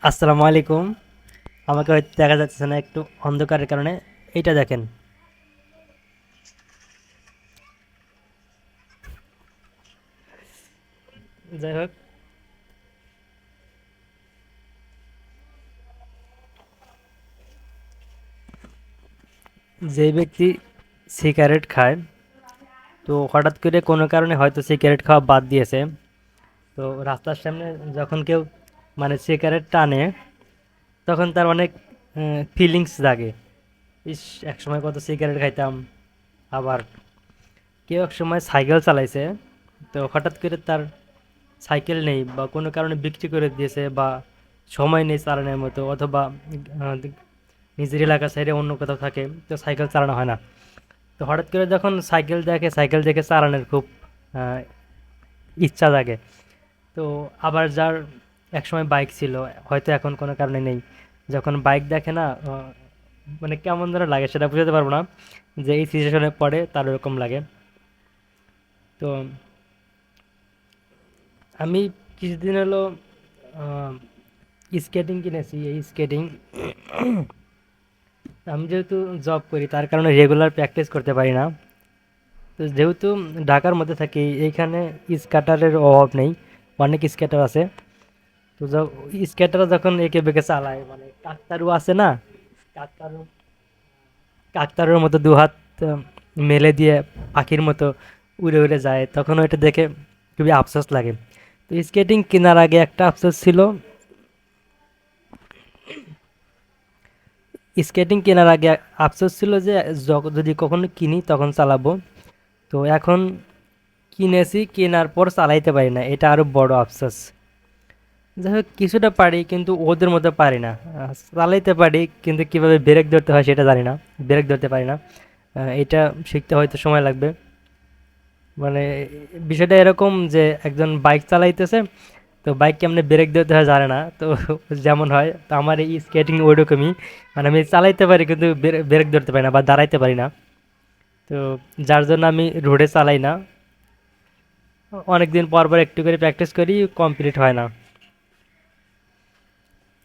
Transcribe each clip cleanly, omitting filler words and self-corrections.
আসসালামু আলাইকুম। আমাকে হয়তো দেখা যাচ্ছে না একটু অন্ধকারের কারণে। এইটা দেখেন। যাই হোক, যে ব্যক্তি সিগারেট খায়, তো হঠাৎ করে কোনো কারণে হয়তো সিগারেট খাওয়া বাদ দিয়েছে, তো রাস্তার সামনে যখন কেউ মানে সিগারেট টানে, তখন তার অনেক ফিলিংস জাগে। ইস, একসময় কত সিগারেট খাইতাম। আবার কেউ এক সময় সাইকেল চালাইছে, তো হঠাৎ করে তার সাইকেল নেই বা কোনো কারণে বিক্রি করে দিয়েছে, বা সময় নেই চালানোর মতো, অথবা আহ, নিজের এলাকা সাইডে অন্য কোথাও থাকে, তো সাইকেল চালানো হয় না। তো হঠাৎ করে যখন সাইকেল দেখে, সাইকেল দেখে চালানোর খুব আহ, ইচ্ছা জাগে। তো আবার যার একসময় বাইক ছিল, হয়তো এখন কোনো কারণে নেই, যখন বাইক দেখে না, মানে কেমন যেন লাগে সেটা বুঝতে পারবো না, যে এই সিচুয়েশনে পড়ে তার এরকম লাগে। তো আমি কিছুদিন হলো স্কেটিং কিনেছি। এই স্কেটিং আমি যেহেতু জব করি, তার কারণে রেগুলার প্র্যাকটিস করতে পারি না। তো যেহেতু ঢাকার মধ্যে থাকি, এইখানে স্কেটারের অভাব নেই, অনেক স্কেটার আছে। তো স্কেটার যখন এঁকে বেঁকে চালায়, মানে কাকতারু আছে না, কাকতারু কাকতারুর মতো দুহাত মেলে দিয়ে পাখির মতো উড়ে উড়ে যায়, তখন ওইটা দেখে খুবই আফসোস লাগে। তো স্কেটিং কেনার আগে একটা আফসোস ছিল, স্কেটিং কেনার আগে আফসোস ছিল যে যদি কখনো কিনি তখন চালাবো। তো এখন কিনেছি, কেনার পর চালাইতে পারি না, এটা আরো বড় আফসোস। যাই হোক, কিছুটা পারি কিন্তু ওদের মতো পারি না। চালাইতে পারি কিন্তু কিভাবে ব্রেক ধরতে হয় সেটা জানি না, ব্রেক ধরতে পারি না। এটা শিখতে হয়তো সময় লাগবে। মানে বিষয়টা এরকম যে একজন বাইক চালাইতেছে, তো বাইক কেমনে ব্রেক ধরতে হয় জানে না, তো যেমন হয়, তো আমার এই স্কেটিং ওইরকমই। মানে আমি চালাইতে পারি কিন্তু ব্রেক ধরতে পারি না বা দাঁড়াইতে পারি না। তো যার জন্য আমি রোডে চালাই না, অনেকদিন পর পর একটু করে প্র্যাকটিস করি, কমপ্লিট হয় না।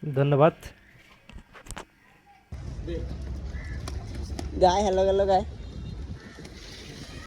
ধন্যবাদ। গায় হ্যালো হ্যালো গায়